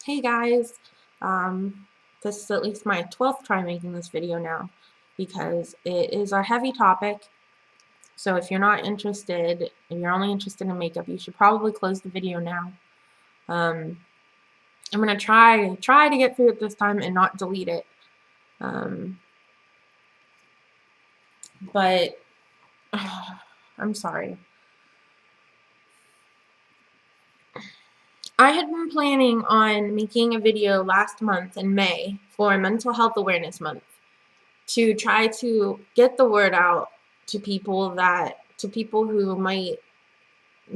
Hey guys, this is at least my 12th try making this video now because it is a heavy topic. So if you're not interested, if you're only interested in makeup, you should probably close the video now. Um, I'm gonna try to get through it this time and not delete it. Um, but I'm sorry. I had been planning on making a video last month in May for Mental Health Awareness Month to try to get the word out to people who might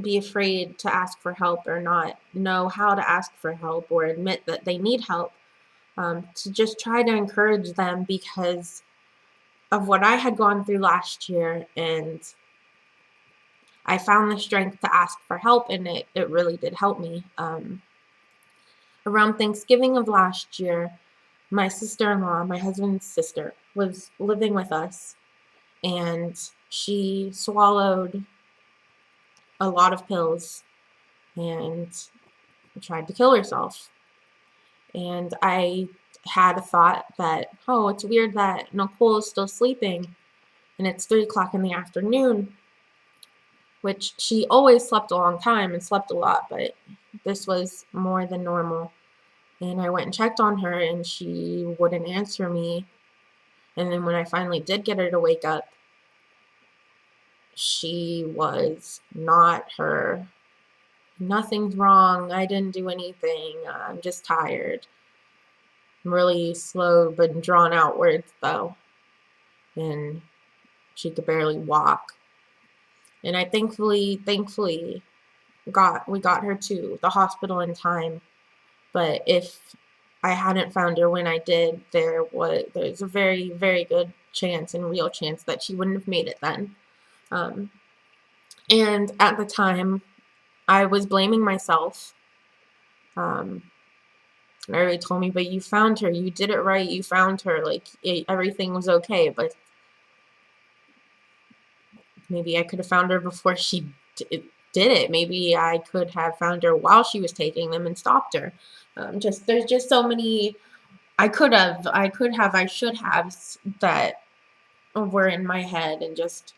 be afraid to ask for help or not know how to ask for help or admit that they need help, to just try to encourage them because of what I had gone through last year, and I found the strength to ask for help, and it really did help me. Around Thanksgiving of last year, my sister-in-law, my husband's sister, was living with us, and she swallowed a lot of pills and tried to kill herself. And I had a thought that, oh, it's weird that Nicole is still sleeping and it's 3 o'clock in the afternoon, which she always slept a long time and slept a lot, but this was more than normal. And I went and checked on her and she wouldn't answer me. And then when I finally did get her to wake up, she was not her. Nothing's wrong. I didn't do anything. I'm just tired. Really slow but drawn out words though. And she could barely walk. And I thankfully we got her to the hospital in time. But if I hadn't found her when I did, there's a very, very good chance and real chance that she wouldn't have made it then. Um, and at the time, I was blaming myself. Everybody told me, but you found her, you did it right, you found her, like everything was okay. But maybe I could have found her before she did it. Maybe I could have found her while she was taking them and stopped her. There's just so many I should have that were in my head, and just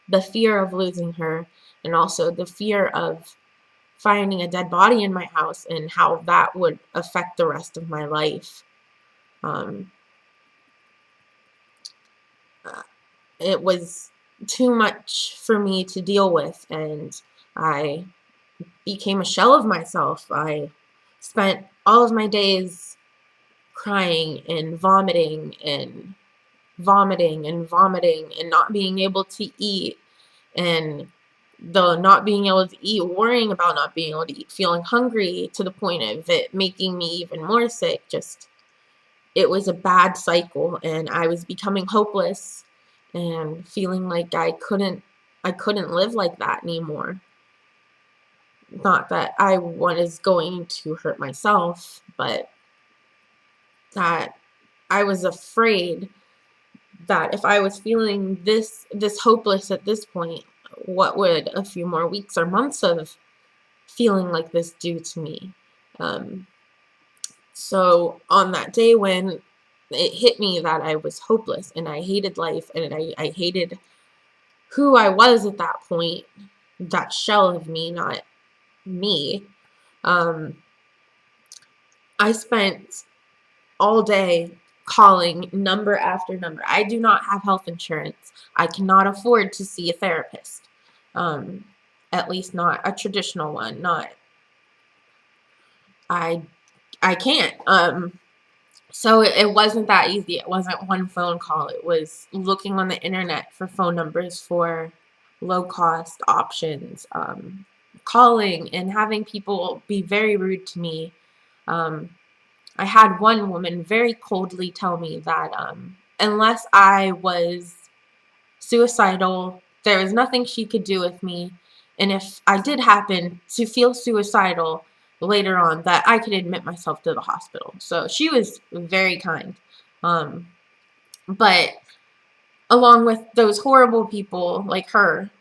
the fear of losing her, and also the fear of finding a dead body in my house and how that would affect the rest of my life. Um, it was too much for me to deal with, and I became a shell of myself. I spent all of my days crying and vomiting and vomiting and vomiting and not being able to eat, and the not being able to eat, worrying about not being able to eat, feeling hungry to the point of it making me even more sick. Just, it was a bad cycle, and I was becoming hopeless and feeling like I couldn't live like that anymore. Not that I was going to hurt myself, but that I was afraid that if I was feeling this hopeless at this point, what would a few more weeks or months of feeling like this do to me? So on that day when it hit me that I was hopeless and I hated life and I hated who I was at that point, that shell of me, not me, I spent all day calling number after number. I do not have health insurance. I cannot afford to see a therapist. At least not a traditional one. Not I I can't. So it wasn't that easy. It wasn't one phone call. It was looking on the internet for phone numbers for low cost options, calling and having people be very rude to me. I had one woman very coldly tell me that unless I was suicidal, there was nothing she could do with me. And if I did happen to feel suicidal later on, that I could admit myself to the hospital. So she was very kind. But along with those horrible people like her,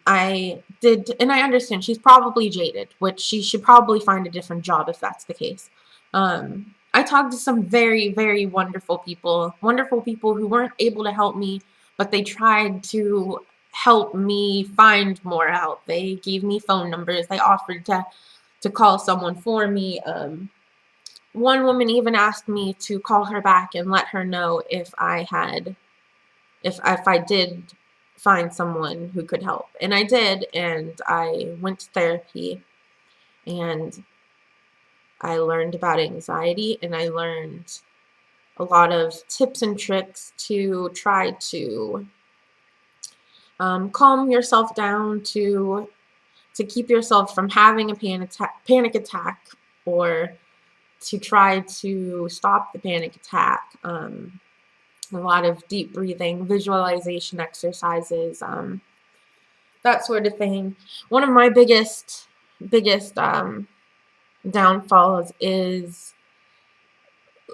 I did, and I understand she's probably jaded, which she should probably find a different job if that's the case. I talked to some very, very wonderful people who weren't able to help me, but they tried to help me find more help. They gave me phone numbers. They offered to call someone for me. One woman even asked me to call her back and let her know if I did find someone who could help. And I did, and I went to therapy, and I learned about anxiety, and I learned a lot of tips and tricks to try to calm yourself down, to keep yourself from having a panic attack, or to try to stop the panic attack. A lot of deep breathing, visualization exercises, that sort of thing. One of my biggest downfalls is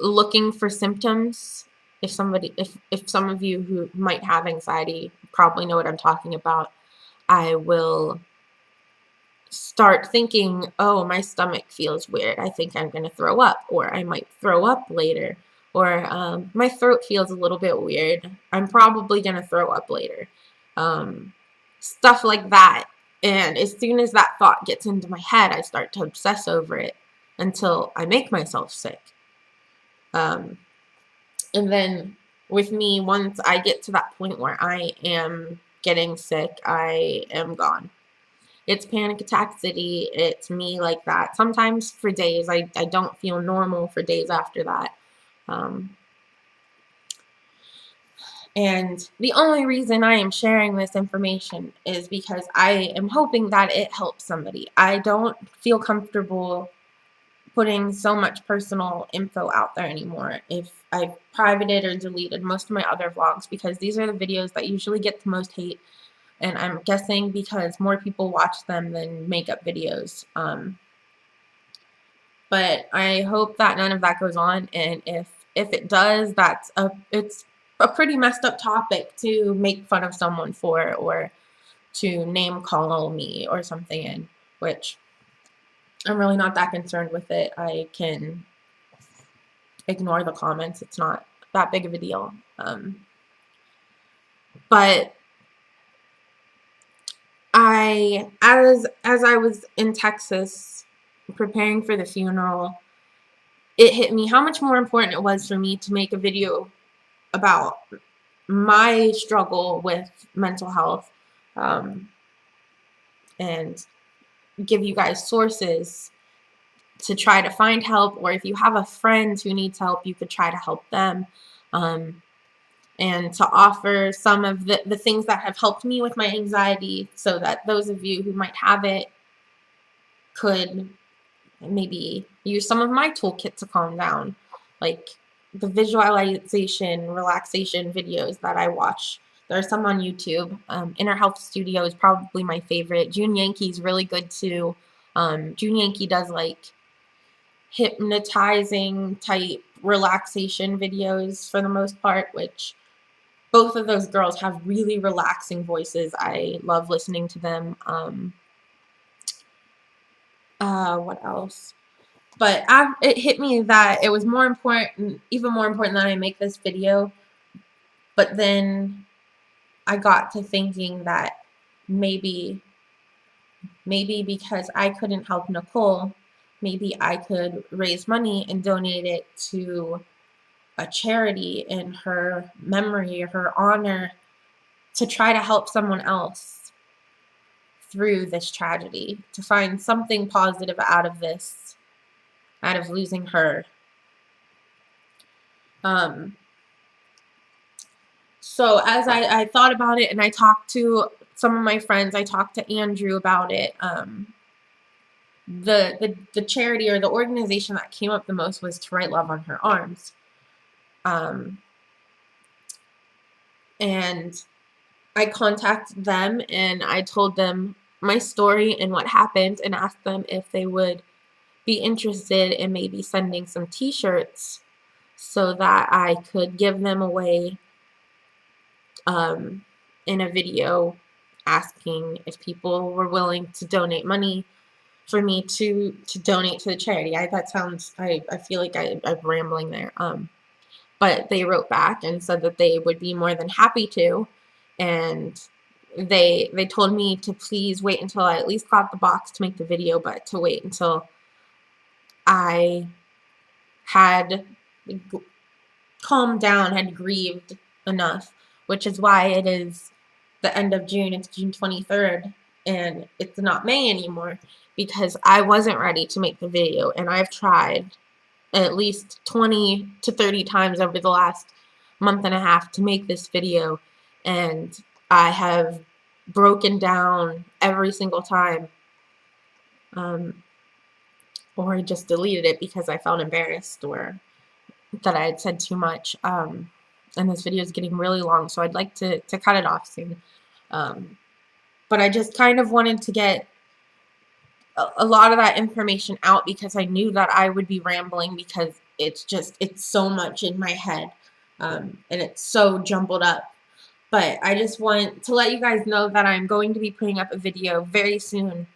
looking for symptoms. If some of you who might have anxiety probably know what I'm talking about, I will start thinking, oh, my stomach feels weird. I think I'm going to throw up, or I might throw up later, or my throat feels a little bit weird. I'm probably going to throw up later. Stuff like that. And as soon as that thought gets into my head, I start to obsess over it until I make myself sick. And then with me, once I get to that point where I am getting sick, I am gone. It's panic attack city. It's me like that. Sometimes for days, I don't feel normal for days after that. And the only reason I am sharing this information is because I am hoping that it helps somebody. I don't feel comfortable putting so much personal info out there anymore. If I've privated or deleted most of my other vlogs, because these are the videos that usually get the most hate, and I'm guessing because more people watch them than makeup videos. But I hope that none of that goes on, and if it does, it's a pretty messed up topic to make fun of someone for, or to name call me or something in, which I'm really not that concerned with it. I can ignore the comments. It's not that big of a deal. But as I was in Texas preparing for the funeral, it hit me how much more important it was for me to make a video about my struggle with mental health, and give you guys sources to try to find help, or if you have a friend who needs help, you could try to help them, and to offer some of the things that have helped me with my anxiety, so that those of you who might have it could maybe use some of my toolkit to calm down, like the visualization, relaxation videos that I watch. There are some on YouTube. Inner Health Studio is probably my favorite. June Yankee's really good too. June Yankee does like hypnotizing type relaxation videos for the most part, which both of those girls have really relaxing voices. I love listening to them. What else? But it hit me that it was more important, even more important, that I make this video. But then I got to thinking that maybe because I couldn't help Nicole, maybe I could raise money and donate it to a charity in her memory, her honor, to try to help someone else through this tragedy, to find something positive out of this, out of losing her. So as I thought about it, and I talked to some of my friends, I talked to Andrew about it. The charity or the organization that came up the most was To Write Love on Her Arms. And I contacted them, and I told them my story and what happened, and asked them if they would be interested in maybe sending some t-shirts so that I could give them away in a video asking if people were willing to donate money for me to donate to the charity. I feel like I'm rambling there. But they wrote back and said that they would be more than happy to, and they told me to please wait until I at least got the box to make the video, but to wait until I had calmed down, had grieved enough, which is why it is the end of June. It's June 23rd, and it's not May anymore, because I wasn't ready to make the video, and I've tried at least 20 to 30 times over the last month and a half to make this video, and I have broken down every single time, or I just deleted it because I felt embarrassed or that I had said too much. And this video is getting really long, so I'd like to cut it off soon. But I just kind of wanted to get a lot of that information out, because I knew that I would be rambling, because it's so much in my head, and it's so jumbled up. But I just want to let you guys know that I'm going to be putting up a video very soon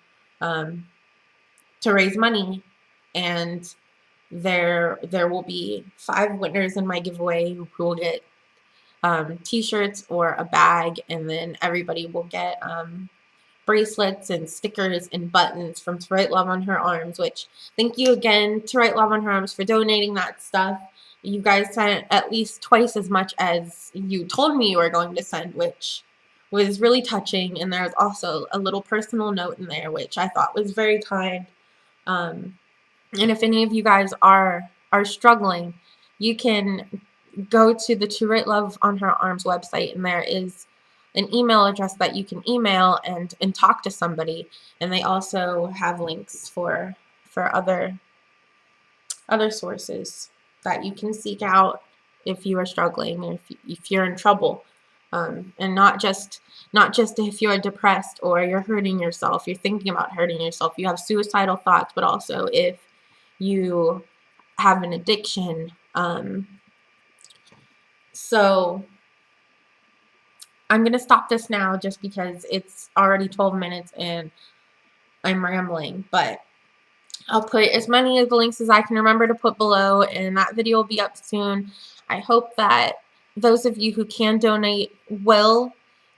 to raise money, and there will be 5 winners in my giveaway who will get t-shirts or a bag, and then everybody will get bracelets and stickers and buttons from To Write Love on Her Arms, which thank you again To Write Love on Her Arms for donating that stuff. You guys sent at least twice as much as you told me you were going to send, which was really touching, and there's also a little personal note in there, which I thought was very kind. And if any of you guys are struggling, you can go to the To Write Love on Her Arms website, and there is an email address that you can email and talk to somebody, and they also have links for other sources that you can seek out if you are struggling, or if you're in trouble, and not just if you're depressed or you're hurting yourself, you're thinking about hurting yourself, you have suicidal thoughts, but also if you have an addiction. So I'm going to stop this now just because it's already 12 minutes and I'm rambling, but I'll put as many of the links as I can remember to put below, and that video will be up soon. I hope that those of you who can donate will,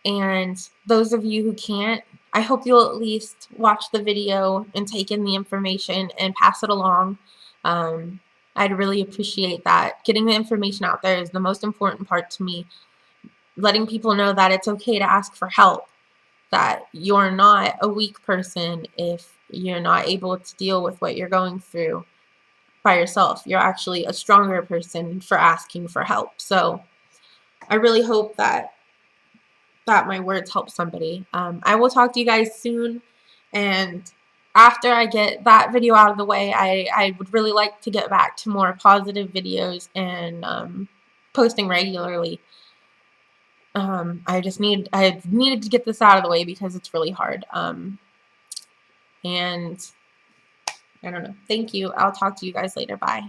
and those of you who can't, I hope you'll at least watch the video and take in the information and pass it along. I'd really appreciate that. Getting the information out there is the most important part to me. Letting people know that it's okay to ask for help, that you're not a weak person if you're not able to deal with what you're going through by yourself. You're actually a stronger person for asking for help. So I really hope that my words help somebody. I will talk to you guys soon, and after I get that video out of the way, I would really like to get back to more positive videos and posting regularly. I needed to get this out of the way because it's really hard. And I don't know. Thank you. I'll talk to you guys later. Bye.